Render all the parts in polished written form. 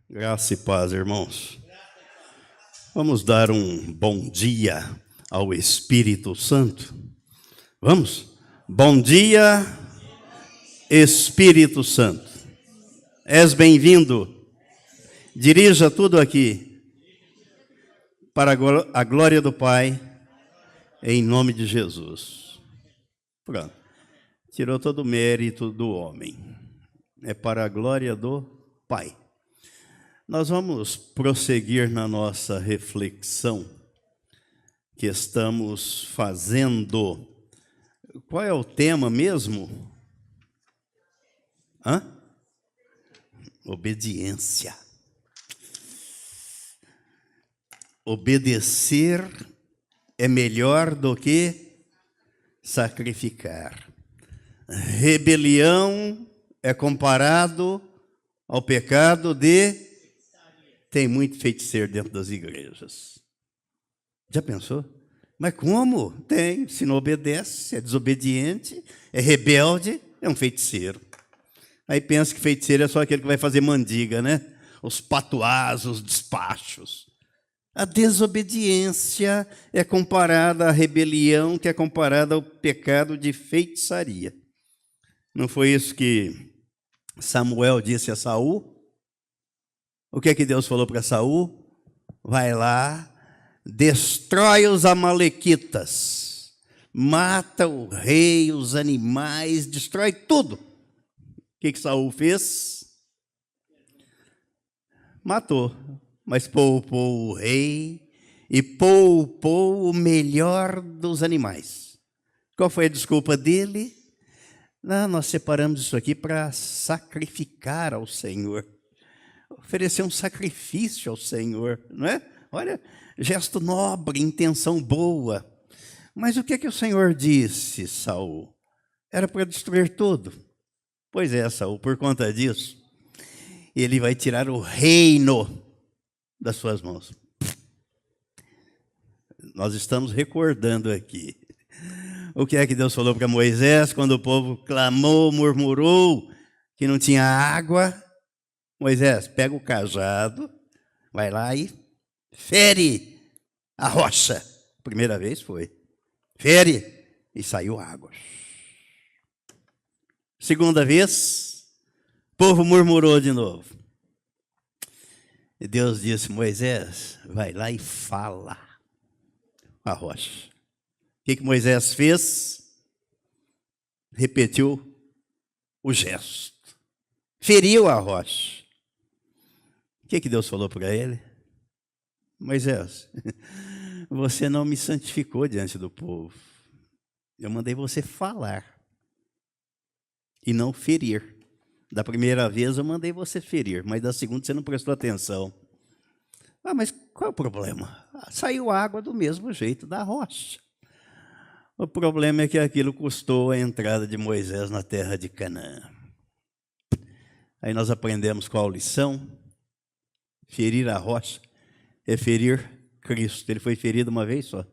Graça e paz, irmãos. Vamos dar um bom dia ao Espírito Santo. Vamos? Bom dia, Espírito Santo. És bem-vindo. Dirija tudo aqui para a glória do Pai, em nome de Jesus. Pronto. Tirou todo o mérito do homem. É para a glória do Pai. Nós vamos prosseguir na nossa reflexão que estamos fazendo. Qual é o tema mesmo? Obediência. Obedecer é melhor do que sacrificar. Rebelião é comparado ao pecado de... Tem muito feiticeiro dentro das igrejas. Já pensou? Mas como? Tem. Se não obedece, é desobediente, é rebelde, é um feiticeiro. Aí pensa que feiticeiro é só aquele que vai fazer mandiga, né? Os patuás, os despachos. A desobediência é comparada à rebelião, que é comparada ao pecado de feitiçaria. Não foi isso que Samuel disse a Saul? O que é que Deus falou para Saul? Vai lá, destrói os amalequitas, mata o rei, os animais, destrói tudo. O que Saul fez? Matou, mas poupou o rei e poupou o melhor dos animais. Qual foi a desculpa dele? Não, nós separamos isso aqui para sacrificar ao Senhor. Oferecer um sacrifício ao Senhor, não é? Olha, gesto nobre, intenção boa. Mas o que é que o Senhor disse, Saul? Era para destruir tudo. Pois é, Saul, por conta disso, ele vai tirar o reino das suas mãos. Nós estamos recordando aqui. O que é que Deus falou para Moisés quando o povo clamou, murmurou que não tinha água? Moisés, pega o cajado, vai lá e fere a rocha. Primeira vez foi. Fere e saiu água. Segunda vez, o povo murmurou de novo. E Deus disse, Moisés, vai lá e fala a rocha. O que Moisés fez? Repetiu o gesto. Feriu a rocha. O que Deus falou para ele? Moisés, você não me santificou diante do povo. Eu mandei você falar e não ferir. Da primeira vez eu mandei você ferir, mas da segunda você não prestou atenção. Mas qual é o problema? Saiu água do mesmo jeito da rocha. O problema é que aquilo custou a entrada de Moisés na terra de Canaã. Aí nós aprendemos qual a lição? Ferir a rocha é ferir Cristo. Ele foi ferido uma vez só.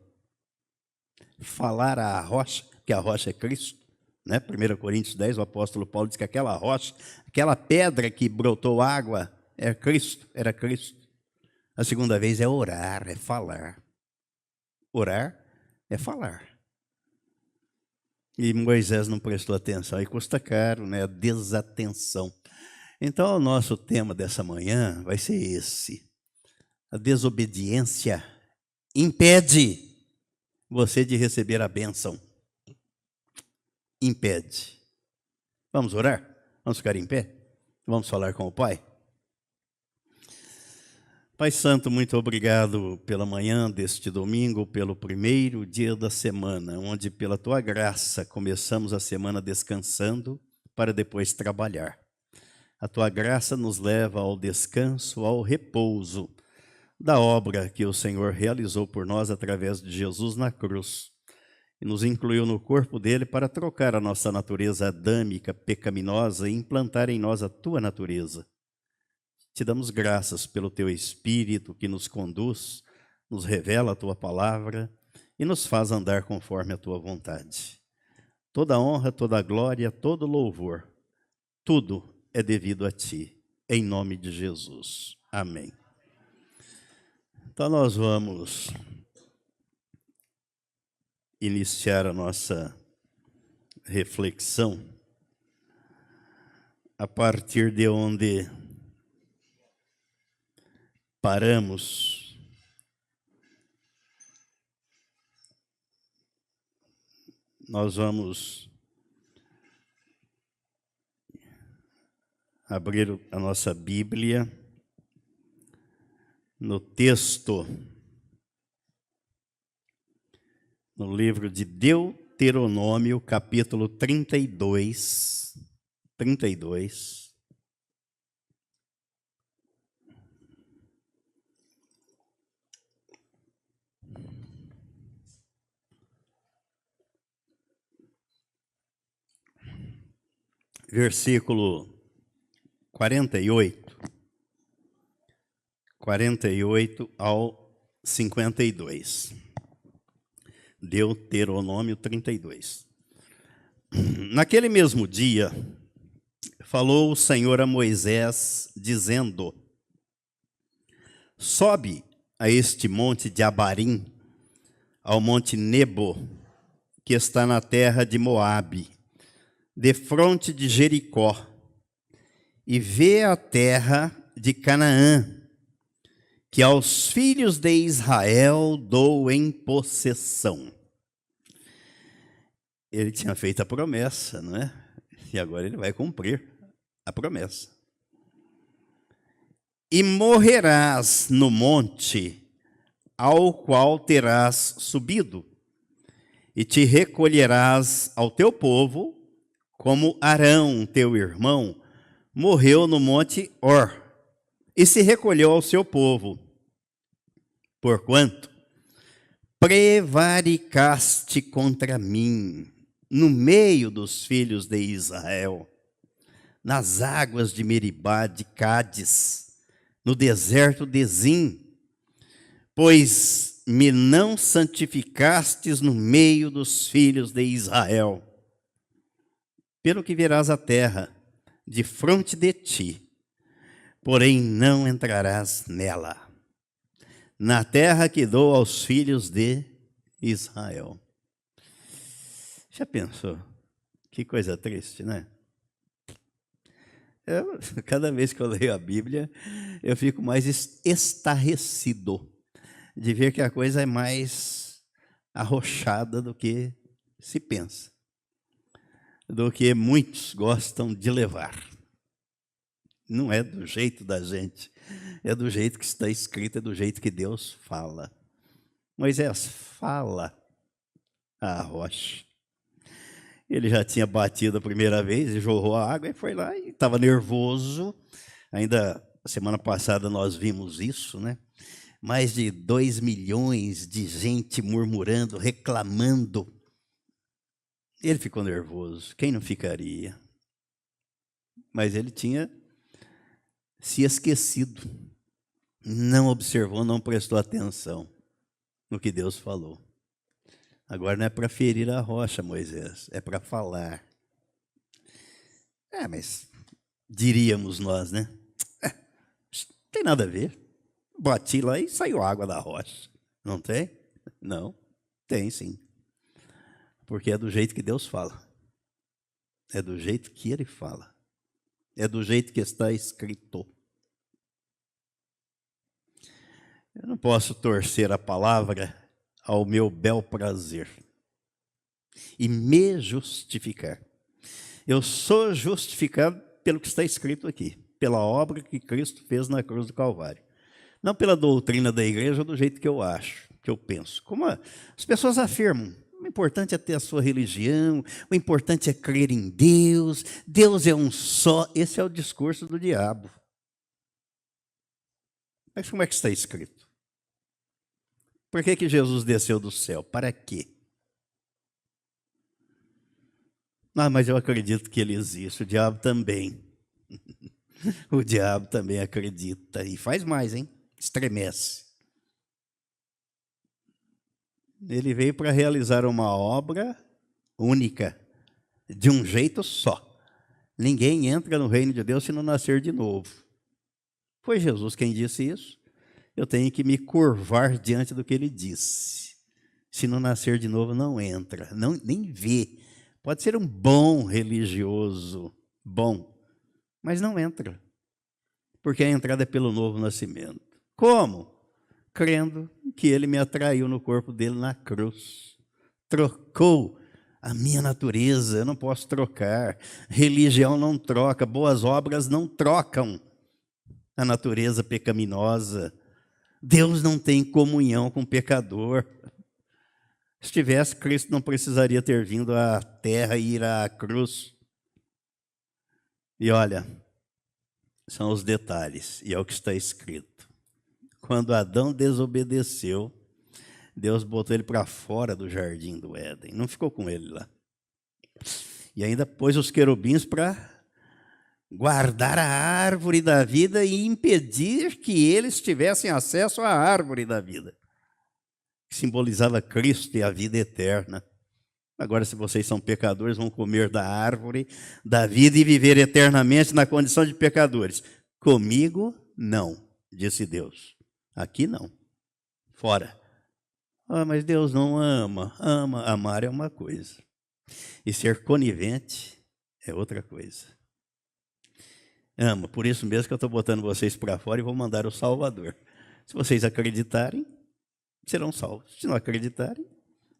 Falar a rocha, que a rocha é Cristo, né? 1 Coríntios 10, o apóstolo Paulo diz que aquela rocha, aquela pedra que brotou água, é Cristo, era Cristo. A segunda vez é orar, é falar. Orar é falar. E Moisés não prestou atenção, aí custa caro, né? A desatenção. Então, o nosso tema dessa manhã vai ser esse. A desobediência impede você de receber a bênção. Impede. Vamos orar? Vamos ficar em pé? Vamos falar com o Pai? Pai Santo, muito obrigado pela manhã deste domingo, pelo primeiro dia da semana, onde pela Tua graça começamos a semana descansando para depois trabalhar. A Tua graça nos leva ao descanso, ao repouso da obra que o Senhor realizou por nós através de Jesus na cruz. E nos incluiu no corpo dele para trocar a nossa natureza adâmica, pecaminosa e implantar em nós a Tua natureza. Te damos graças pelo Teu Espírito que nos conduz, nos revela a Tua palavra e nos faz andar conforme a Tua vontade. Toda honra, toda glória, todo louvor, tudo é devido a Ti, em nome de Jesus. Amém. Então nós vamos iniciar a nossa reflexão a partir de onde paramos. Nós vamos abrir a nossa Bíblia no texto, no livro de Deuteronômio, capítulo 32. Versículo 48 ao 52. Deuteronômio 32. Naquele mesmo dia, falou o Senhor a Moisés, dizendo: sobe a este monte de Abarim, ao monte Nebo, que está na terra de Moabe, defronte de Jericó, e vê a terra de Canaã, que aos filhos de Israel dou em possessão. Ele tinha feito a promessa, não é? E agora ele vai cumprir a promessa. E morrerás no monte ao qual terás subido, e te recolherás ao teu povo, como Arão, teu irmão, morreu no monte Hor, e se recolheu ao seu povo. Porquanto prevaricaste contra mim no meio dos filhos de Israel, nas águas de Meribá, de Cádiz, no deserto de Zim, pois me não santificastes no meio dos filhos de Israel. Pelo que verás a terra de fronte de ti, porém não entrarás nela, na terra que dou aos filhos de Israel. Já pensou? Que coisa triste, né? Cada vez que eu leio a Bíblia, eu fico mais estarrecido de ver que a coisa é mais arrochada do que se pensa, do que muitos gostam de levar. Não é do jeito da gente, é do jeito que está escrito, é do jeito que Deus fala. Moisés, fala à rocha. Ele já tinha batido a primeira vez e jorrou a água e foi lá e estava nervoso. Ainda semana passada nós vimos isso, né? Mais de 2 milhões de gente murmurando, reclamando. Ele ficou nervoso. Quem não ficaria? Mas ele tinha se esquecido. Não observou, não prestou atenção no que Deus falou. Agora não é para ferir a rocha, Moisés, é para falar. Mas diríamos nós, né? Não tem nada a ver. Bati lá e saiu água da rocha. Não tem? Não, tem sim. Porque é do jeito que Deus fala. É do jeito que Ele fala. É do jeito que está escrito. Eu não posso torcer a palavra ao meu bel prazer e me justificar. Eu sou justificado pelo que está escrito aqui, pela obra que Cristo fez na cruz do Calvário. Não pela doutrina da igreja do jeito que eu acho, que eu penso. Como as pessoas afirmam, o importante é ter a sua religião, o importante é crer em Deus, Deus é um só. Esse é o discurso do diabo. Mas como é que está escrito? Por que Jesus desceu do céu? Para quê? Mas eu acredito que ele existe, o diabo também. O diabo também acredita e faz mais, hein? Estremece. Ele veio para realizar uma obra única, de um jeito só. Ninguém entra no reino de Deus se não nascer de novo. Foi Jesus quem disse isso. Eu tenho que me curvar diante do que ele disse. Se não nascer de novo, não entra, nem vê. Pode ser um bom religioso, bom, mas não entra. Porque a entrada é pelo novo nascimento. Como? Crendo que ele me atraiu no corpo dele na cruz. Trocou a minha natureza, eu não posso trocar. Religião não troca, boas obras não trocam a natureza pecaminosa. Deus não tem comunhão com o pecador. Se tivesse, Cristo não precisaria ter vindo à terra e ir à cruz. E olha, são os detalhes, e é o que está escrito. Quando Adão desobedeceu, Deus botou ele para fora do jardim do Éden, não ficou com ele lá. E ainda pôs os querubins para guardar a árvore da vida e impedir que eles tivessem acesso à árvore da vida, que simbolizava Cristo e a vida eterna. Agora, se vocês são pecadores, vão comer da árvore da vida e viver eternamente na condição de pecadores. Comigo, não, disse Deus. Aqui não, fora. Ah, mas Deus não ama. Ama, amar é uma coisa. E ser conivente é outra coisa. Ama, por isso mesmo que eu estou botando vocês para fora e vou mandar o Salvador. Se vocês acreditarem, serão salvos. Se não acreditarem,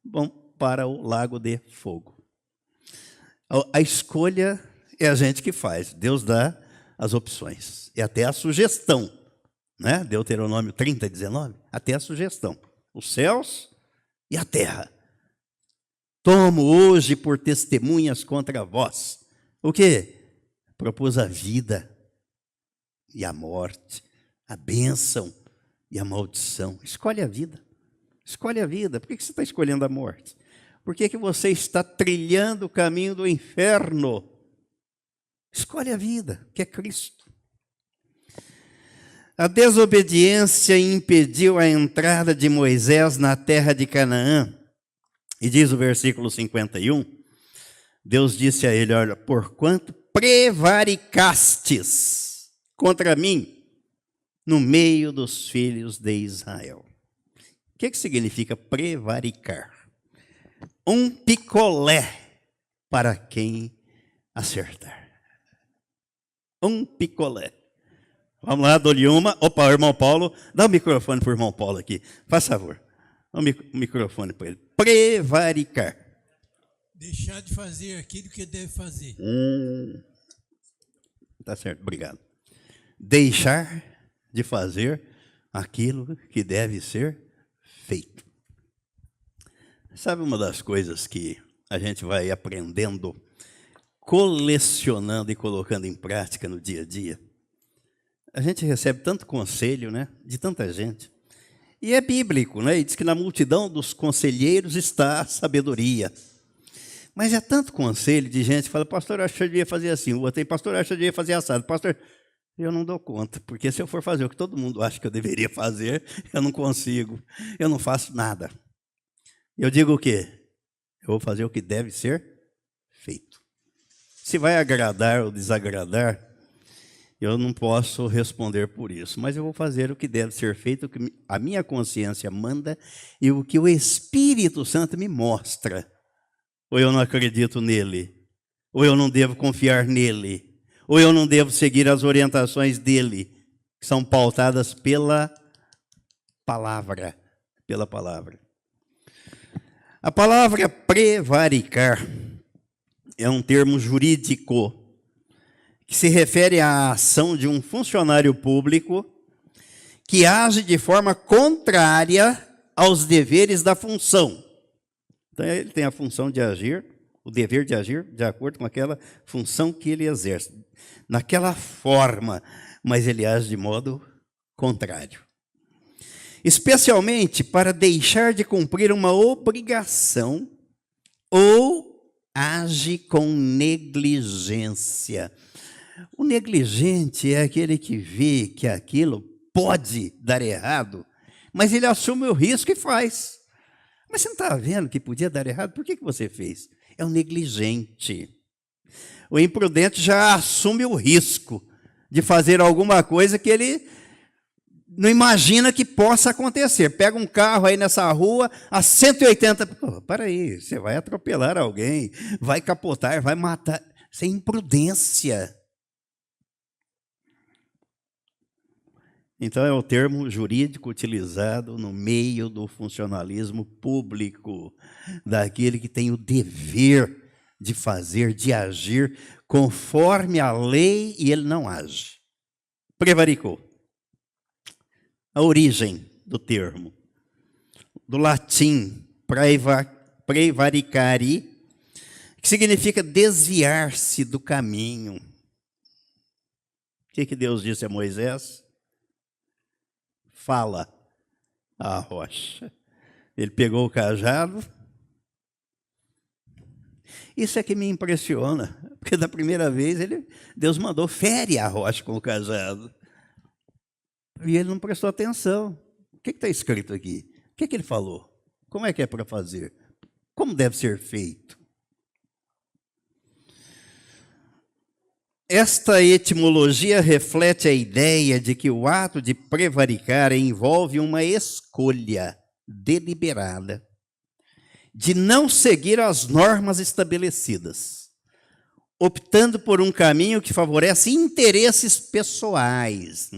vão para o lago de fogo. A escolha é a gente que faz. Deus dá as opções. E até a sugestão. Né? Deuteronômio 30, 19. Até a sugestão. Os céus e a terra. Tomo hoje por testemunhas contra vós. O quê? Propus a vida e a morte, a bênção e a maldição. Escolhe a vida. Escolhe a vida. Por que você está escolhendo a morte? Por que você está trilhando o caminho do inferno? Escolhe a vida, que é Cristo. A desobediência impediu a entrada de Moisés na terra de Canaã. E diz o versículo 51, Deus disse a ele, olha, porquanto prevaricastes contra mim no meio dos filhos de Israel. O que significa prevaricar? Um picolé para quem acertar. Um picolé. Vamos lá, dou-lhe uma. Opa, irmão Paulo, dá o microfone para o irmão Paulo aqui. Faz favor. Dá o microfone para ele. Prevaricar. Deixar de fazer aquilo que deve fazer. Tá certo, obrigado. Deixar de fazer aquilo que deve ser feito. Sabe uma das coisas que a gente vai aprendendo, colecionando e colocando em prática no dia a dia? A gente recebe tanto conselho, né, de tanta gente. E é bíblico, né? E diz que na multidão dos conselheiros está a sabedoria. Mas é tanto conselho de gente que fala, pastor, eu acho que eu devia fazer assim. O outro tem, pastor, eu acho que eu devia fazer assado. Pastor, eu não dou conta, porque se eu for fazer o que todo mundo acha que eu deveria fazer, eu não consigo, eu não faço nada. Eu digo o quê? Eu vou fazer o que deve ser feito. Se vai agradar ou desagradar, eu não posso responder por isso, mas eu vou fazer o que deve ser feito, o que a minha consciência manda e o que o Espírito Santo me mostra. Ou eu não acredito nele, ou eu não devo confiar nele, ou eu não devo seguir as orientações dele, que são pautadas pela palavra, pela palavra. A palavra prevaricar é um termo jurídico que se refere à ação de um funcionário público que age de forma contrária aos deveres da função. Então, ele tem a função de agir, o dever de agir de acordo com aquela função que ele exerce, naquela forma, mas ele age de modo contrário. Especialmente para deixar de cumprir uma obrigação ou age com negligência. O negligente é aquele que vê que aquilo pode dar errado, mas ele assume o risco e faz. Mas você não está vendo que podia dar errado? Por que você fez? É o negligente. O imprudente já assume o risco de fazer alguma coisa que ele não imagina que possa acontecer. Pega um carro aí nessa rua a 180. Para aí, você vai atropelar alguém, vai capotar, vai matar. Isso é imprudência. Então é o termo jurídico utilizado no meio do funcionalismo público, daquele que tem o dever de fazer, de agir conforme a lei e ele não age. Prevaricou. A origem do termo, do latim prevaricari, que significa desviar-se do caminho. O que Deus disse a Moisés? Fala à rocha. Ele pegou o cajado. Isso é que me impressiona, porque da primeira vez Deus mandou fere a rocha com o cajado. E ele não prestou atenção. O que está escrito aqui? O que ele falou? Como é que é para fazer? Como deve ser feito? Esta etimologia reflete a ideia de que o ato de prevaricar envolve uma escolha deliberada de não seguir as normas estabelecidas, optando por um caminho que favorece interesses pessoais.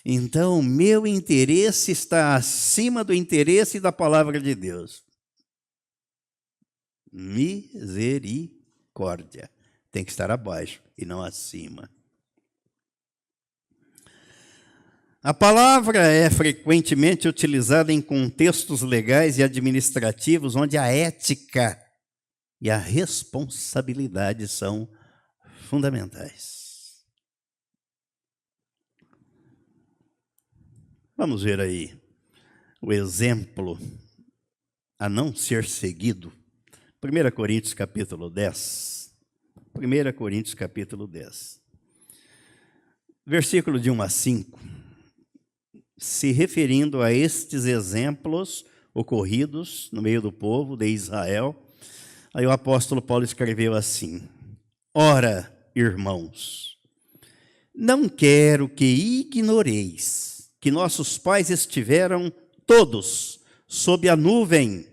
Então, meu interesse está acima do interesse da palavra de Deus. Misericórdia. Tem que estar abaixo e não acima. A palavra é frequentemente utilizada em contextos legais e administrativos onde a ética e a responsabilidade são fundamentais. Vamos ver aí o exemplo a não ser seguido. 1 Coríntios capítulo 10. 1 Coríntios capítulo 10. Versículo de 1 a 5. Se referindo a estes exemplos ocorridos no meio do povo de Israel, aí o apóstolo Paulo escreveu assim: Ora, irmãos, não quero que ignoreis que nossos pais estiveram todos sob a nuvem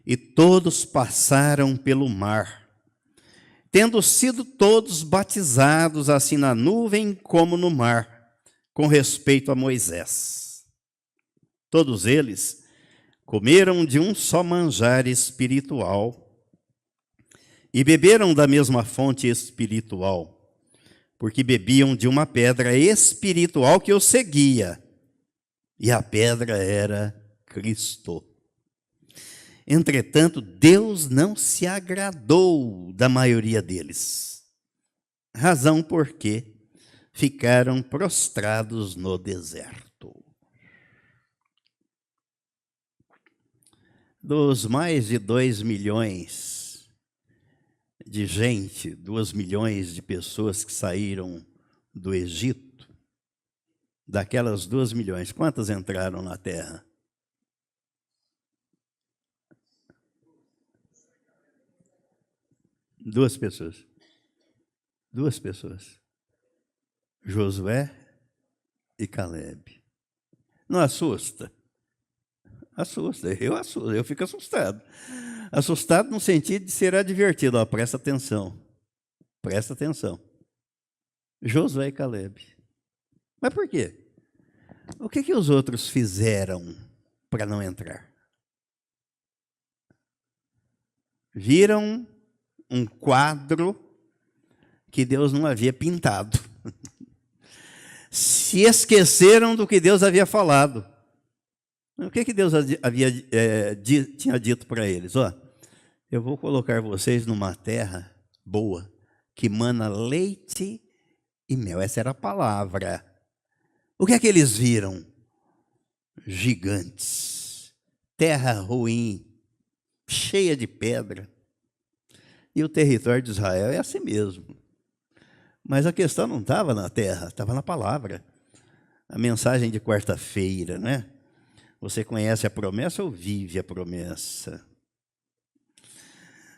e todos passaram pelo mar, tendo sido todos batizados assim na nuvem como no mar, com respeito a Moisés. Todos eles comeram de um só manjar espiritual e beberam da mesma fonte espiritual, porque bebiam de uma pedra espiritual que os seguia, e a pedra era Cristo. Entretanto, Deus não se agradou da maioria deles, razão porque ficaram prostrados no deserto. Dos mais de 2 milhões de gente, 2 milhões de pessoas que saíram do Egito, daquelas 2 milhões, quantas entraram na terra? 2 pessoas. 2 pessoas. Josué e Calebe. Não assusta? Assusta, eu fico assustado. Assustado no sentido de ser advertido. Ó, presta atenção. Presta atenção. Josué e Calebe. Mas por quê? O que os outros fizeram para não entrar? Viram um quadro que Deus não havia pintado. Se esqueceram do que Deus havia falado. O que Deus tinha dito para eles? Ó, eu vou colocar vocês numa terra boa, que mana leite e mel. Essa era a palavra. O que é que eles viram? Gigantes, terra ruim, cheia de pedra. E o território de Israel é assim mesmo. Mas a questão não estava na terra, estava na palavra. A mensagem de quarta-feira, né? Você conhece a promessa ou vive a promessa?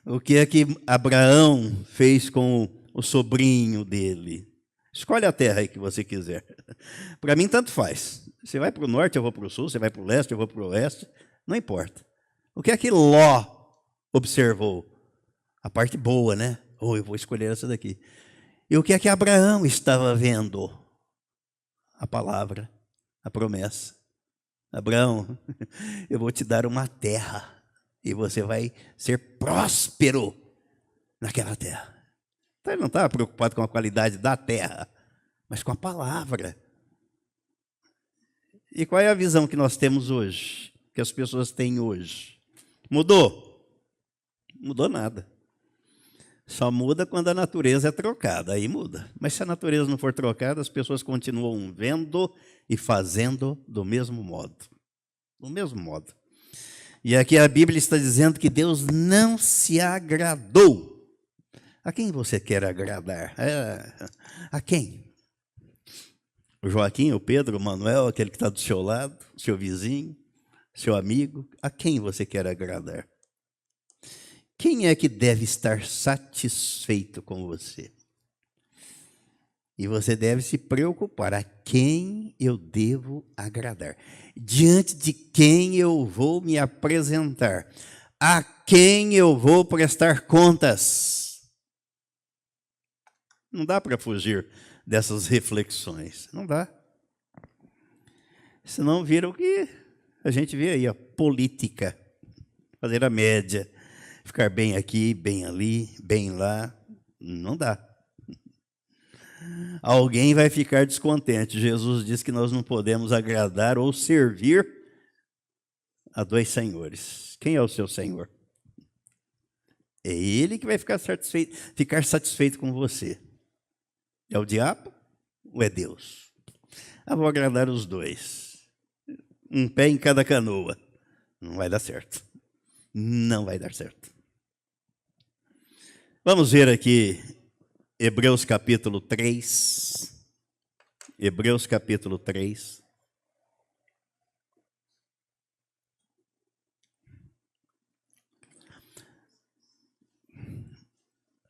O que é que Abraão fez com o sobrinho dele. Escolhe a terra aí que você quiser. Para mim, tanto faz. Você vai para o norte, eu vou para o sul. Você vai para o leste, eu vou para o oeste. Não importa. O que é que Ló observou? A parte boa, né? Eu vou escolher essa daqui. E o que é que Abraão estava vendo? A palavra, a promessa. Abraão, eu vou te dar uma terra e você vai ser próspero naquela terra. Então ele não estava preocupado com a qualidade da terra, mas com a palavra. E qual é a visão que nós temos hoje? Que as pessoas têm hoje? Mudou? Mudou nada. Só muda quando a natureza é trocada, aí muda. Mas se a natureza não for trocada, as pessoas continuam vendo e fazendo do mesmo modo. Do mesmo modo. E aqui a Bíblia está dizendo que Deus não se agradou. A quem você quer agradar? A quem? O Joaquim, o Pedro, o Manuel, aquele que está do seu lado, seu vizinho, seu amigo. A quem você quer agradar? Quem é que deve estar satisfeito com você? E você deve se preocupar, a quem eu devo agradar? Diante de quem eu vou me apresentar? A quem eu vou prestar contas? Não dá para fugir dessas reflexões, não dá. Senão vira o que a gente vê aí, a política, fazer a média. Ficar bem aqui, bem ali, bem lá, não dá. Alguém vai ficar descontente. Jesus diz que nós não podemos agradar ou servir a dois senhores. Quem é o seu senhor? É ele que vai ficar satisfeito com você. É o diabo ou é Deus? Eu vou agradar os dois. Um pé em cada canoa. Não vai dar certo. Não vai dar certo. Vamos ver aqui Hebreus capítulo 3. Hebreus capítulo 3.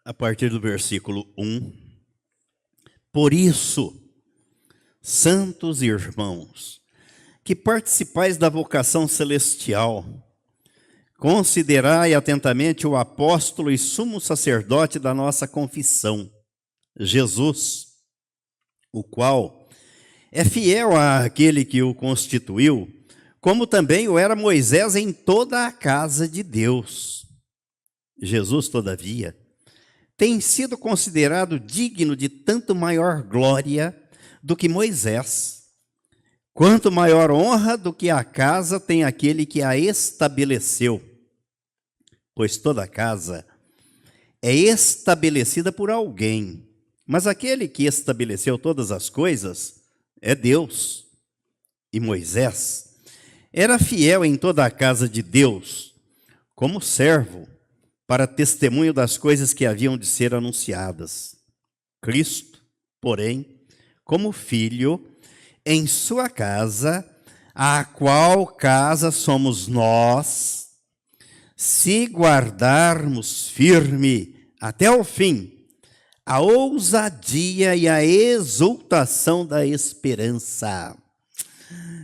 A partir do versículo 1. Por isso, santos irmãos, que participais da vocação celestial, considerai atentamente o apóstolo e sumo sacerdote da nossa confissão, Jesus, o qual é fiel àquele que o constituiu, como também o era Moisés em toda a casa de Deus. Jesus, todavia, tem sido considerado digno de tanto maior glória do que Moisés, quanto maior honra do que a casa tem aquele que a estabeleceu. Pois toda casa é estabelecida por alguém, mas aquele que estabeleceu todas as coisas é Deus. E Moisés era fiel em toda a casa de Deus, como servo, para testemunho das coisas que haviam de ser anunciadas. Cristo, porém, como filho, em sua casa, a qual casa somos nós, se guardarmos firme até o fim a ousadia e a exultação da esperança.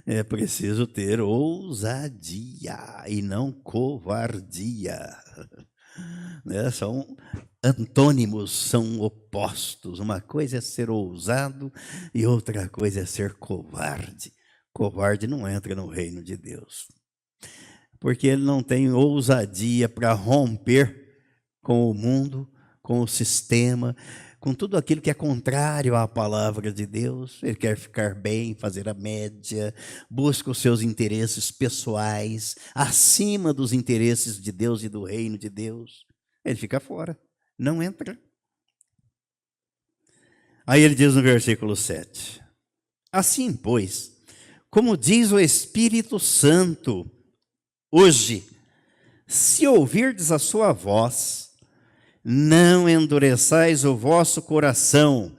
É preciso ter ousadia e não covardia. São antônimos, são opostos. Uma coisa é ser ousado e outra coisa é ser covarde. Covarde não entra no reino de Deus, porque ele não tem ousadia para romper com o mundo, com o sistema, com tudo aquilo que é contrário à palavra de Deus. Ele quer ficar bem, fazer a média, busca os seus interesses pessoais acima dos interesses de Deus e do reino de Deus. Ele fica fora, não entra. Aí ele diz no versículo 7, assim, pois, como diz o Espírito Santo, hoje, se ouvirdes a sua voz, não endureçais o vosso coração,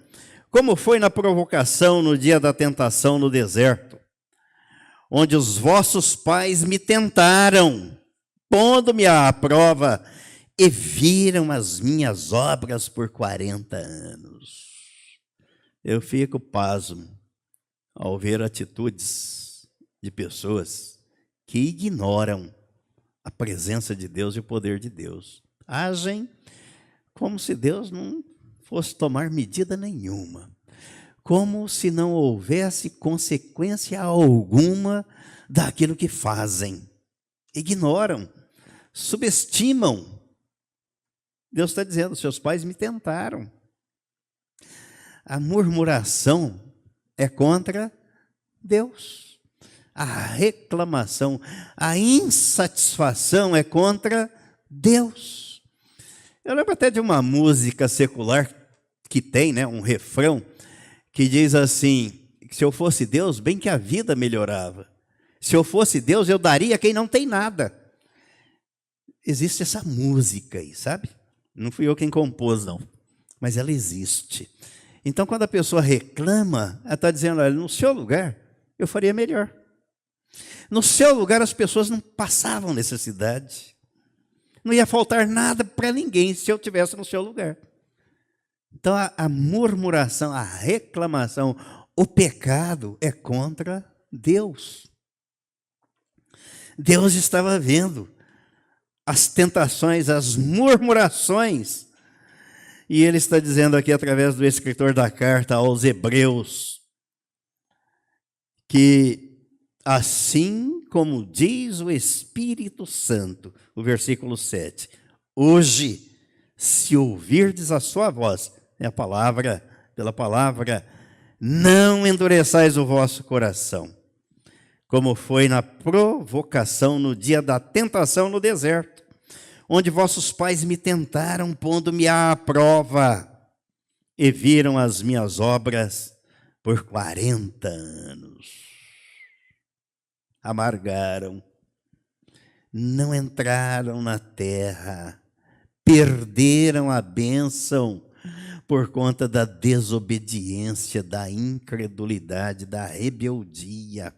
como foi na provocação no dia da tentação no deserto, onde os vossos pais me tentaram, pondo-me à prova, e viram as minhas obras por 40 anos. Eu fico pasmo ao ver atitudes de pessoas que ignoram a presença de Deus e o poder de Deus. Agem como se Deus não fosse tomar medida nenhuma, como se não houvesse consequência alguma daquilo que fazem. Ignoram, subestimam. Deus está dizendo, seus pais me tentaram. A murmuração é contra Deus. A reclamação, a insatisfação é contra Deus. Eu lembro até de uma música secular que tem, né, um refrão que diz assim, que se eu fosse Deus, bem que a vida melhorava. Se eu fosse Deus, eu daria a quem não tem nada. Existe essa música aí, sabe? Não fui eu quem compôs, não. Mas ela existe. Então, quando a pessoa reclama, ela está dizendo, olha, no seu lugar, eu faria melhor. No seu lugar, as pessoas não passavam necessidade. Não ia faltar nada para ninguém se eu estivesse no seu lugar. Então, a murmuração, a reclamação, o pecado é contra Deus. Deus estava vendo as tentações, as murmurações. E ele está dizendo aqui, através do escritor da carta aos Hebreus, que assim como diz o Espírito Santo, o versículo 7, hoje, se ouvirdes a sua voz, é a palavra, pela palavra, não endureçais o vosso coração, como foi na provocação no dia da tentação no deserto, onde vossos pais me tentaram, pondo-me à prova, e viram as minhas obras por 40 anos. Amargaram, não entraram na terra, perderam a bênção por conta da desobediência, da incredulidade, da rebeldia.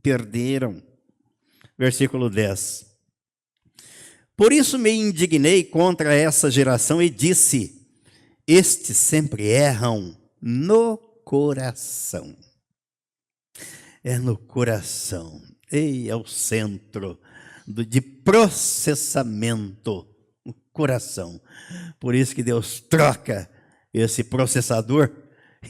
Perderam. Versículo 10. Por isso me indignei contra essa geração e disse, estes sempre erram no coração. É no coração. E é o centro de processamento, o coração. Por isso que Deus troca esse processador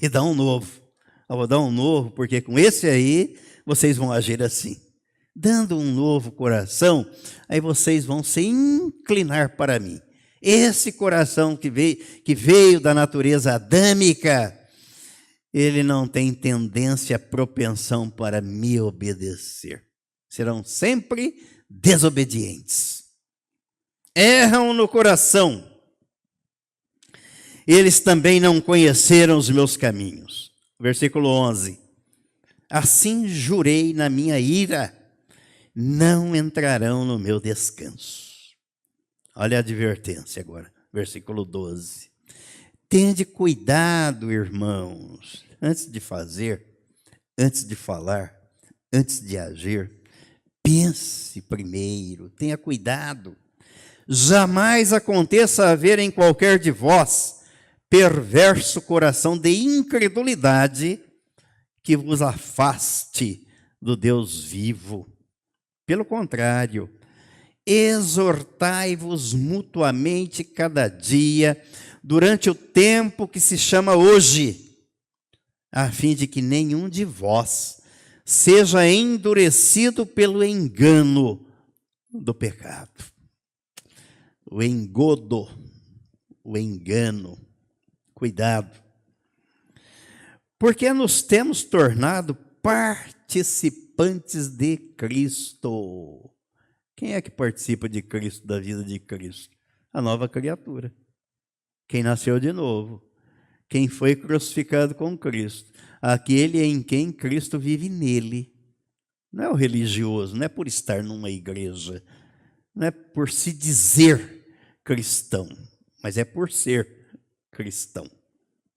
e dá um novo. Eu vou dar um novo, porque com esse aí vocês vão agir assim. Dando um novo coração, aí vocês vão se inclinar para mim. Esse coração que veio da natureza adâmica, ele não tem tendência, propensão para me obedecer. Serão sempre desobedientes. Erram no coração. Eles também não conheceram os meus caminhos. Versículo 11. Assim jurei na minha ira, não entrarão no meu descanso. Olha a advertência agora, versículo 12. Tende cuidado, irmãos, antes de fazer, antes de falar, antes de agir, pense primeiro, tenha cuidado. Jamais aconteça haver em qualquer de vós perverso coração de incredulidade que vos afaste do Deus vivo. Pelo contrário, exortai-vos mutuamente cada dia, durante o tempo que se chama hoje, a fim de que nenhum de vós seja endurecido pelo engano do pecado. O engodo, o engano, cuidado. Porque nos temos tornado participantes de Cristo. Quem é que participa de Cristo, da vida de Cristo? A nova criatura. Quem nasceu de novo. Quem foi crucificado com Cristo. Aquele em quem Cristo vive nele. Não é o religioso, não é por estar numa igreja. Não é por se dizer cristão, mas é por ser cristão.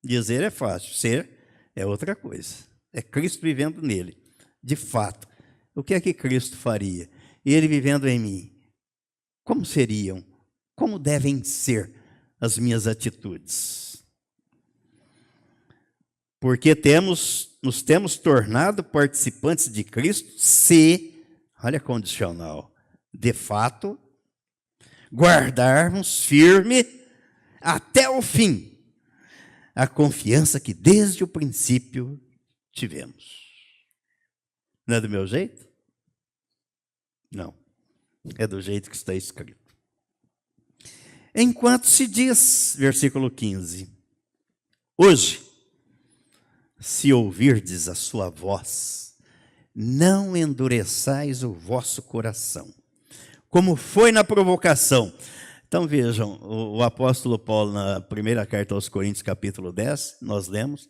Dizer é fácil, ser é outra coisa. É Cristo vivendo nele. De fato, o que é que Cristo faria? Ele vivendo em mim. Como como devem ser as minhas atitudes? Porque nos temos tornado participantes de Cristo se, olha a condicional, de fato, guardarmos firme até o fim a confiança que desde o princípio tivemos. Não é do meu jeito? Não. É do jeito que está escrito. Enquanto se diz, versículo 15, hoje, se ouvirdes a sua voz, não endureçais o vosso coração, como foi na provocação. Então vejam, o apóstolo Paulo, na primeira carta aos Coríntios, capítulo 10, nós lemos,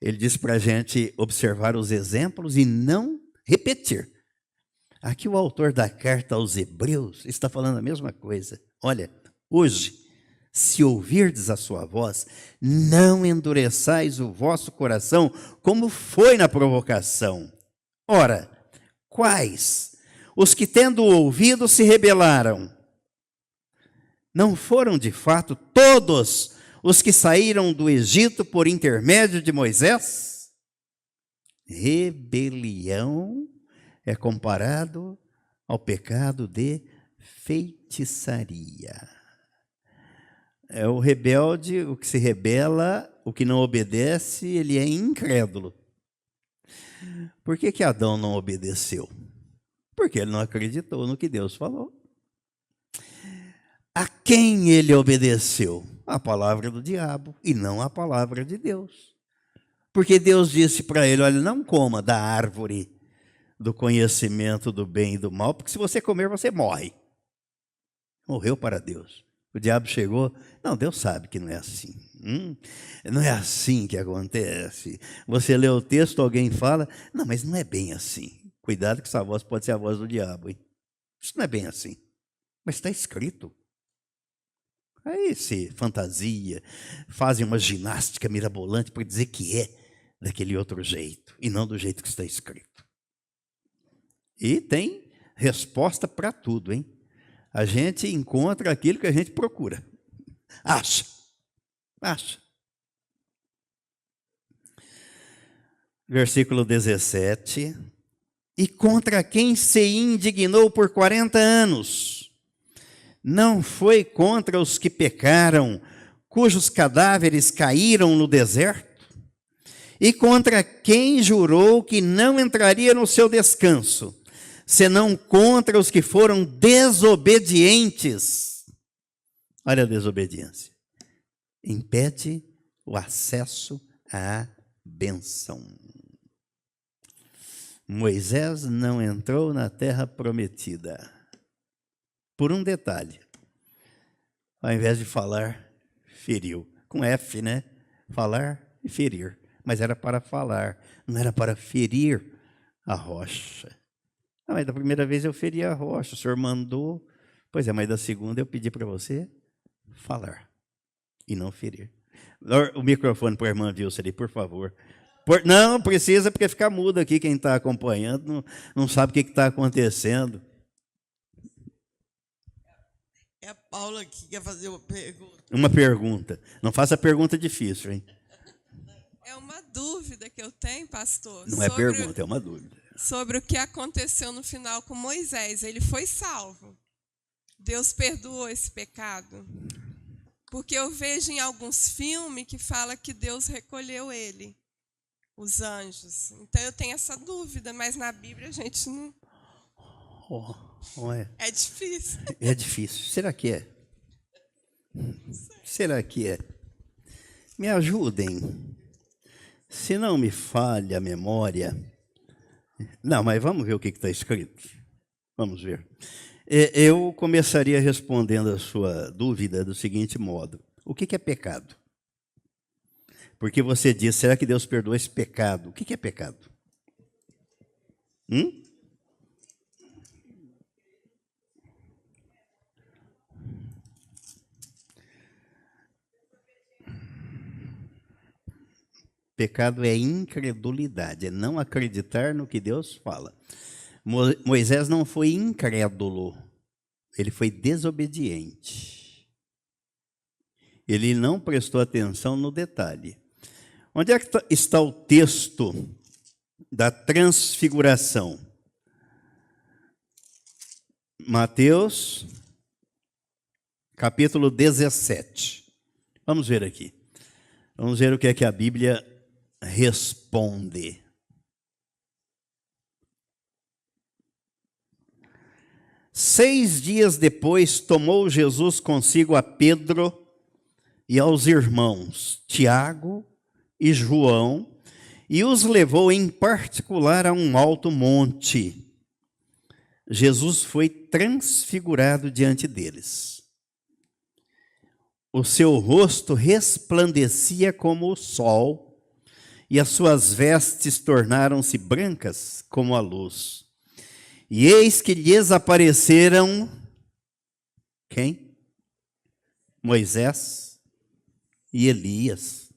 ele diz para a gente observar os exemplos e não repetir. Aqui o autor da carta aos Hebreus está falando a mesma coisa. Olha, hoje, se ouvirdes a sua voz, não endureçais o vosso coração, como foi na provocação. Ora, quais? Os que tendo ouvido se rebelaram. Não foram de fato todos os que saíram do Egito por intermédio de Moisés? Rebelião é comparado ao pecado de feitiçaria. É o rebelde, o que se rebela, o que não obedece, ele é incrédulo. Por que Adão não obedeceu? Porque ele não acreditou no que Deus falou. A quem ele obedeceu? A palavra do diabo e não a palavra de Deus. Porque Deus disse para ele, olha, não coma da árvore do conhecimento do bem e do mal, porque se você comer, você morre. Morreu para Deus. O diabo chegou, não, Deus sabe que não é assim. Não é assim que acontece. Você lê o texto, alguém fala, não, mas não é bem assim. Cuidado que essa voz pode ser a voz do diabo, hein? Isso não é bem assim. Mas está escrito. Aí se fantasia, fazem uma ginástica mirabolante para dizer que é daquele outro jeito, e não do jeito que está escrito. E tem resposta para tudo, hein? A gente encontra aquilo que a gente procura. Acha. Versículo 17. E contra quem se indignou por 40 anos? Não foi contra os que pecaram, cujos cadáveres caíram no deserto? E contra quem jurou que não entraria no seu descanso, senão contra os que foram desobedientes? Olha a desobediência. Impede o acesso à bênção. Moisés não entrou na terra prometida. Por um detalhe. Ao invés de falar, feriu. Com F, né? Falar e ferir. Mas era para falar, não era para ferir a rocha. Ah, mas da primeira vez eu feri a rocha, o senhor mandou. Pois é, mas da segunda eu pedi para você falar e não ferir. O microfone para a irmã Vilsa ali, por favor. Não precisa, porque fica mudo aqui quem está acompanhando, não sabe o que está acontecendo. É a Paula que quer fazer uma pergunta. Uma pergunta. Não faça pergunta difícil, hein? É uma dúvida que eu tenho, pastor. Não é pergunta, é uma dúvida. Sobre o que aconteceu no final com Moisés. Ele foi salvo. Deus perdoou esse pecado? Porque eu vejo em alguns filmes que fala que Deus recolheu ele, os anjos. Então eu tenho essa dúvida, mas na Bíblia a gente não... É difícil. É difícil. Será que é? Será que é? Me ajudem. Se não me falha a memória... Não, mas vamos ver o que está escrito. Vamos ver. Eu começaria respondendo a sua dúvida do seguinte modo. O que é pecado? Porque você diz, será que Deus perdoa esse pecado? O que é pecado? Pecado é incredulidade, é não acreditar no que Deus fala. Moisés não foi incrédulo, ele foi desobediente. Ele não prestou atenção no detalhe. Onde é que está o texto da transfiguração? Mateus, capítulo 17. Vamos ver aqui. Vamos ver o que é que a Bíblia responde. Seis dias depois, tomou Jesus consigo a Pedro e aos irmãos Tiago e João, e os levou em particular a um alto monte. Jesus foi transfigurado diante deles. O seu rosto resplandecia como o sol, e as suas vestes tornaram-se brancas como a luz. E eis que lhes apareceram quem? Moisés e Elias,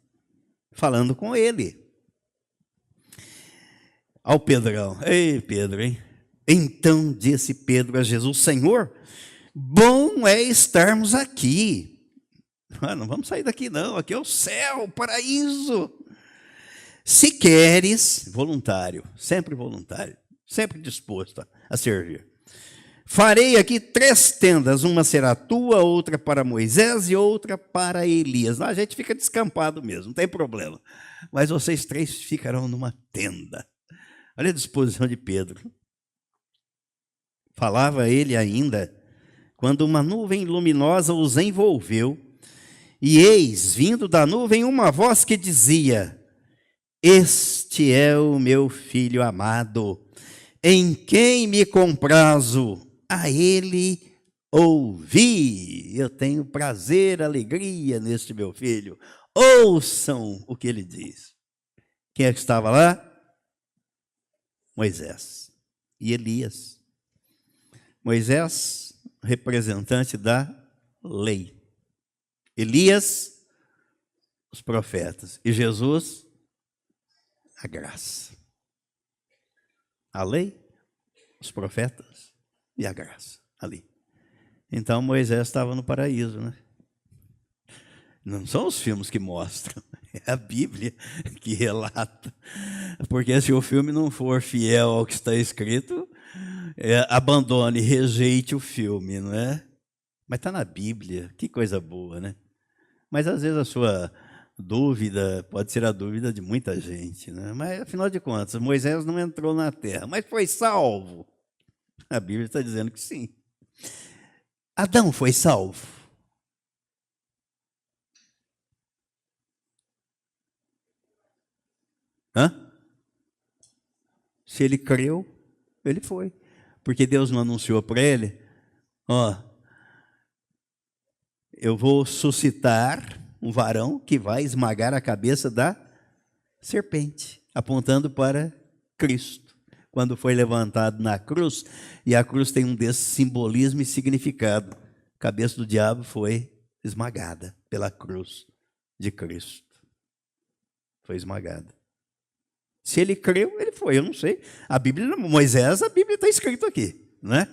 falando com ele. Ao Pedrão, ei Pedro, hein? Então disse Pedro a Jesus: Senhor, bom é estarmos aqui. Não vamos sair daqui não, aqui é o céu, o paraíso. Se queres, voluntário, sempre disposto a servir. Farei aqui 3 tendas, uma será tua, outra para Moisés e outra para Elias. A gente fica descampado mesmo, não tem problema. Mas vocês 3 ficarão numa tenda. Olha a disposição de Pedro. Falava ele ainda, quando uma nuvem luminosa os envolveu, e eis, vindo da nuvem, uma voz que dizia: Este é o meu filho amado, em quem me comprazo. A ele ouvi. Eu tenho prazer, alegria neste meu filho. Ouçam o que ele diz. Quem é que estava lá? Moisés e Elias. Moisés, representante da lei. Elias, os profetas. E Jesus, a graça. A lei, os profetas e a graça, ali. Então Moisés estava no paraíso, né? Não são os filmes que mostram, é a Bíblia que relata. Porque se o filme não for fiel ao que está escrito, abandone, rejeite o filme, não é? Mas está na Bíblia, que coisa boa, né? Mas às vezes a sua dúvida pode ser a dúvida de muita gente, né? Mas afinal de contas, Moisés não entrou na terra, mas foi salvo. A Bíblia está dizendo que sim. Adão foi salvo. Se ele creu, ele foi. Porque Deus não anunciou para ele: eu vou suscitar um varão que vai esmagar a cabeça da serpente, apontando para Cristo. Quando foi levantado na cruz, e a cruz tem um desse simbolismo e significado. A cabeça do diabo foi esmagada pela cruz de Cristo. Foi esmagada. Se ele creu, ele foi, eu não sei. A Bíblia, Moisés, a Bíblia está escrito aqui, né?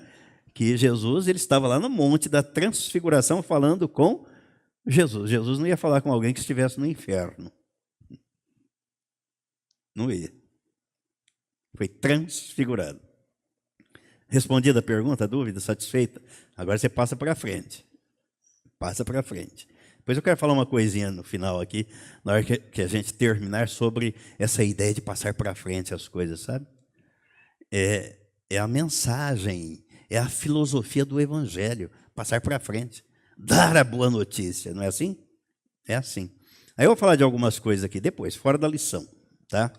Que Jesus, ele estava lá no monte da transfiguração falando com Jesus. Jesus não ia falar com alguém que estivesse no inferno. Não ia. Foi transfigurado. Respondida a pergunta, a dúvida, satisfeita? Agora você passa para frente. Passa para frente. Depois eu quero falar uma coisinha no final aqui, na hora que a gente terminar, sobre essa ideia de passar para frente as coisas, sabe? É a mensagem, é a filosofia do Evangelho, passar para frente, dar a boa notícia, não é assim? É assim. Aí eu vou falar de algumas coisas aqui depois, fora da lição, tá?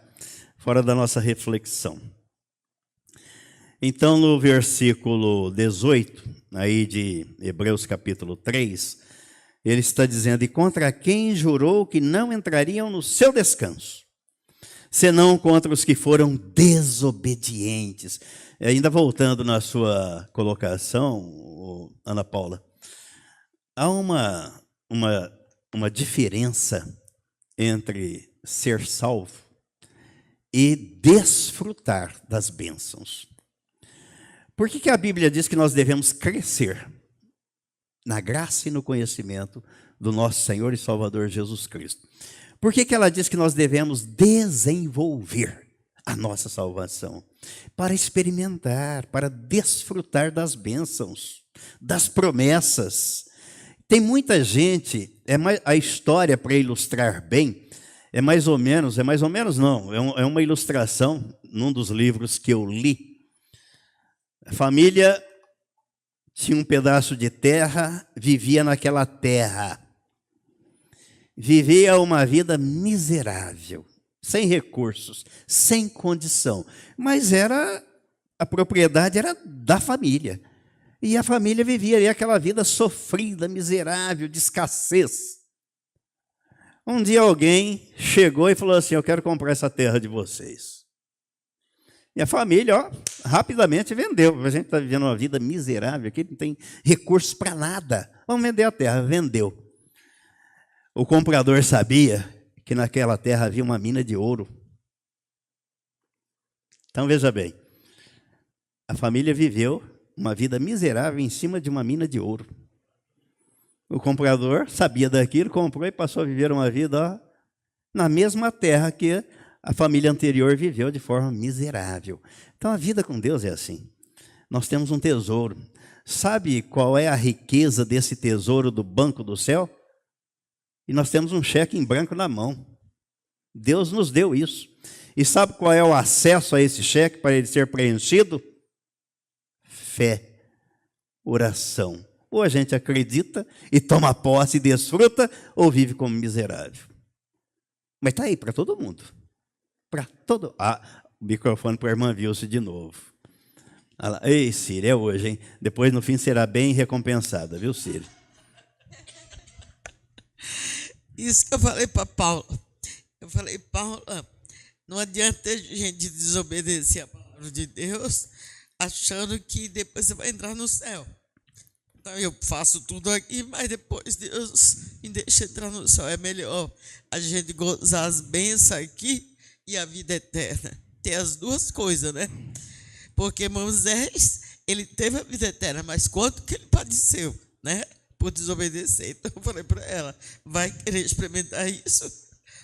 Fora da nossa reflexão. Então, no versículo 18, aí de Hebreus capítulo 3, ele está dizendo: e contra quem jurou que não entrariam no seu descanso, senão contra os que foram desobedientes. Ainda voltando na sua colocação, Ana Paula, há uma diferença entre ser salvo e desfrutar das bênçãos. Por que a Bíblia diz que nós devemos crescer na graça e no conhecimento do nosso Senhor e Salvador Jesus Cristo. Por que ela diz que nós devemos desenvolver a nossa salvação? Para experimentar, para desfrutar das bênçãos, das promessas. Tem muita gente, a história, para ilustrar bem, é mais ou menos não, é uma ilustração num dos livros que eu li. A família tinha um pedaço de terra, vivia naquela terra. Vivia uma vida miserável, sem recursos, sem condição. Mas a propriedade era da família. E a família vivia ali aquela vida sofrida, miserável, de escassez. Um dia alguém chegou e falou assim: eu quero comprar essa terra de vocês. E a família, rapidamente vendeu. A gente está vivendo uma vida miserável aqui, não tem recursos para nada. Vamos vender a terra. Vendeu. O comprador sabia que naquela terra havia uma mina de ouro. Então, veja bem. A família viveu uma vida miserável em cima de uma mina de ouro. O comprador sabia daquilo, comprou e passou a viver uma vida na mesma terra que a família anterior viveu de forma miserável. Então, a vida com Deus é assim. Nós temos um tesouro. Sabe qual é a riqueza desse tesouro do banco do céu? E nós temos um cheque em branco na mão. Deus nos deu isso. E sabe qual é o acesso a esse cheque para ele ser preenchido? Fé, oração. Ou a gente acredita e toma posse e desfruta, ou vive como miserável. Mas está aí para todo mundo. Para todo. O microfone para a irmã Vilce de novo. Ei, Círia, é hoje, hein? Depois, no fim, será bem recompensada, viu, Círia? Isso que eu falei para Paula. Eu falei: Paula, não adianta a gente desobedecer a palavra de Deus achando que depois você vai entrar no céu. Então eu faço tudo aqui, mas depois Deus me deixa entrar no céu. É melhor a gente gozar as bênçãos aqui e a vida eterna. Ter as duas coisas, né? Porque Moisés, ele teve a vida eterna, mas quanto que ele padeceu, né? Por desobedecer. Então eu falei para ela: vai querer experimentar isso?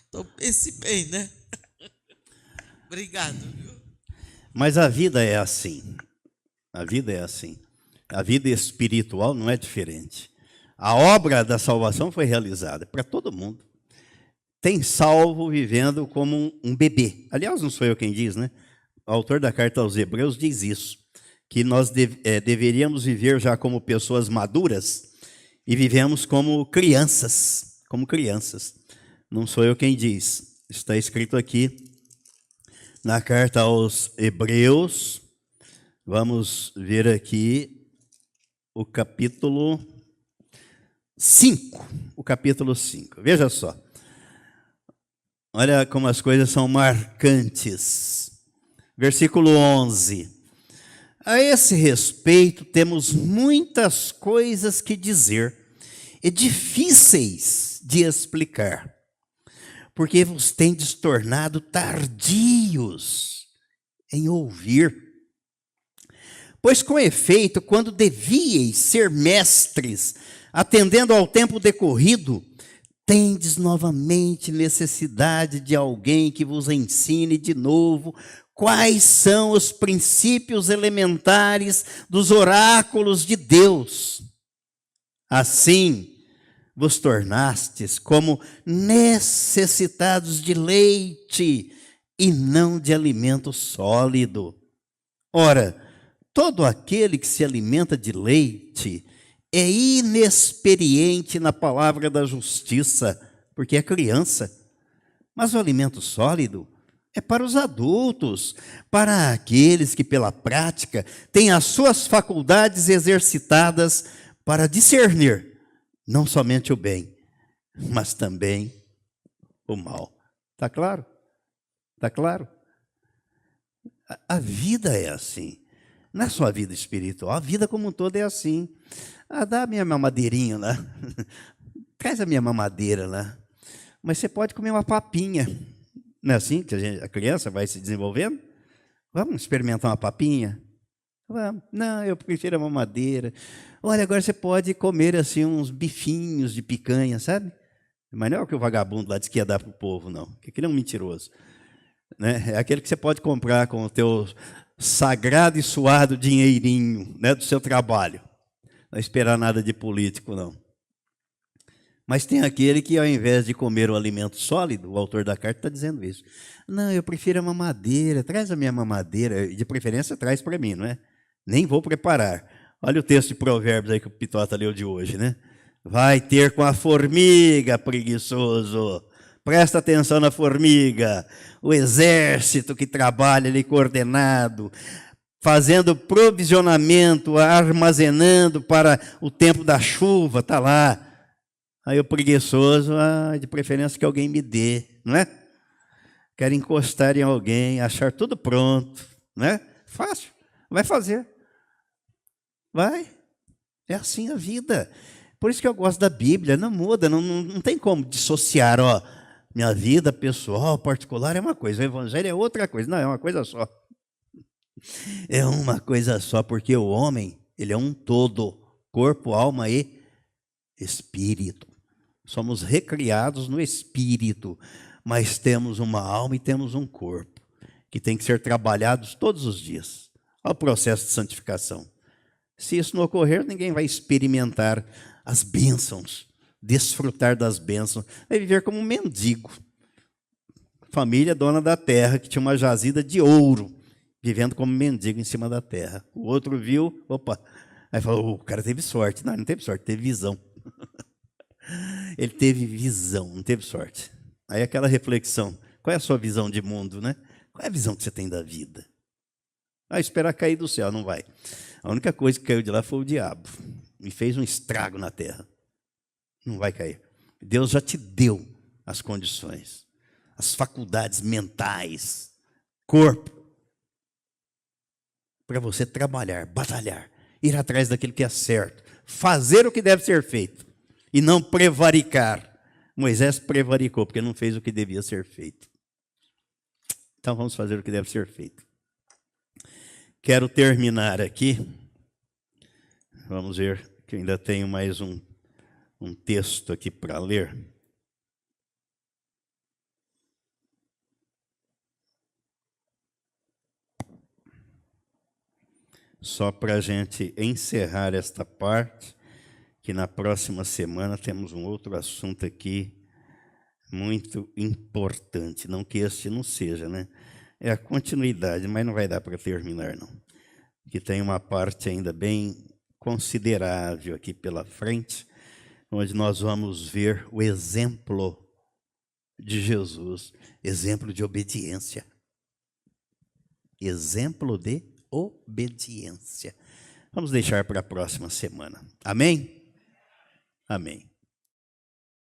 Então pense bem, né? Obrigado. Mas a vida é assim. A vida é assim. A vida espiritual não é diferente. A obra da salvação foi realizada para todo mundo. Tem salvo vivendo como um bebê. Aliás, não sou eu quem diz, né? O autor da carta aos Hebreus diz isso, que nós deveríamos viver já como pessoas maduras e vivemos como crianças. Como crianças. Não sou eu quem diz. Está escrito aqui na carta aos Hebreus. Vamos ver aqui o capítulo 5. O capítulo 5. Veja só. Olha como as coisas são marcantes. Versículo 11. A esse respeito, temos muitas coisas que dizer e difíceis de explicar, porque vos tendes tornado tardios em ouvir. Pois, com efeito, quando devíeis ser mestres, atendendo ao tempo decorrido, tendes novamente necessidade de alguém que vos ensine de novo quais são os princípios elementares dos oráculos de Deus. Assim, vos tornastes como necessitados de leite e não de alimento sólido. Ora, todo aquele que se alimenta de leite é inexperiente na palavra da justiça, porque é criança. Mas o alimento sólido é para os adultos, para aqueles que pela prática têm as suas faculdades exercitadas para discernir não somente o bem, mas também o mal. Está claro? Está claro? A vida é assim. Não é só a vida espiritual, a vida como um todo é assim. Dá a minha mamadeirinha lá. Traz a minha mamadeira lá. Mas você pode comer uma papinha. Não é assim que a criança vai se desenvolvendo? Vamos experimentar uma papinha? Não, eu prefiro a mamadeira. Olha, agora você pode comer assim uns bifinhos de picanha, sabe? Mas não é o que o vagabundo lá disse que ia dar para o povo, não. Porque aquele é um mentiroso. Né? É aquele que você pode comprar com o teu sagrado e suado dinheirinho, né, do seu trabalho. Não esperar nada de político, não. Mas tem aquele que, ao invés de comer o alimento sólido, o autor da carta está dizendo isso. Não, eu prefiro a mamadeira, traz a minha mamadeira, e de preferência traz para mim, não é? Nem vou preparar. Olha o texto de Provérbios aí que o Pitota leu de hoje, né? Vai ter com a formiga, preguiçoso. Presta atenção na formiga, o exército que trabalha ali coordenado, fazendo provisionamento, armazenando para o tempo da chuva, está lá. Aí o preguiçoso, de preferência que alguém me dê, não é? Quer encostar em alguém, achar tudo pronto, não é? Fácil, vai fazer. Vai, é assim a vida. Por isso que eu gosto da Bíblia, não muda, não tem como dissociar, ó, minha vida pessoal, particular é uma coisa, o evangelho é outra coisa. Não, é uma coisa só. É uma coisa só, porque o homem, ele é um todo, corpo, alma e espírito. Somos recriados no espírito, mas temos uma alma e temos um corpo, que tem que ser trabalhados todos os dias. Olha o processo de santificação. Se isso não ocorrer, ninguém vai experimentar as bênçãos, desfrutar das bênçãos, vai viver como um mendigo. Família dona da terra, que tinha uma jazida de ouro, vivendo como mendigo em cima da terra. O outro viu, opa, aí falou, o cara teve sorte. Não, ele não teve sorte, teve visão. Ele teve visão, não teve sorte. Aí aquela reflexão, qual é a sua visão de mundo, né? Qual é a visão que você tem da vida? Esperar cair do céu, não vai. A única coisa que caiu de lá foi o diabo. E fez um estrago na terra. Não vai cair. Deus já te deu as condições, as faculdades mentais, corpo, para você trabalhar, batalhar, ir atrás daquilo que é certo, fazer o que deve ser feito e não prevaricar. Moisés prevaricou porque não fez o que devia ser feito. Então vamos fazer o que deve ser feito. Quero terminar aqui. Vamos ver, que eu ainda tenho mais um texto aqui para ler. Só para a gente encerrar esta parte, que na próxima semana temos um outro assunto aqui muito importante. Não que este não seja, né? É a continuidade, mas não vai dar para terminar, não. Que tem uma parte ainda bem considerável aqui pela frente, onde nós vamos ver o exemplo de Jesus, exemplo de obediência. Exemplo de obediência. Vamos deixar para a próxima semana. Amém? Amém.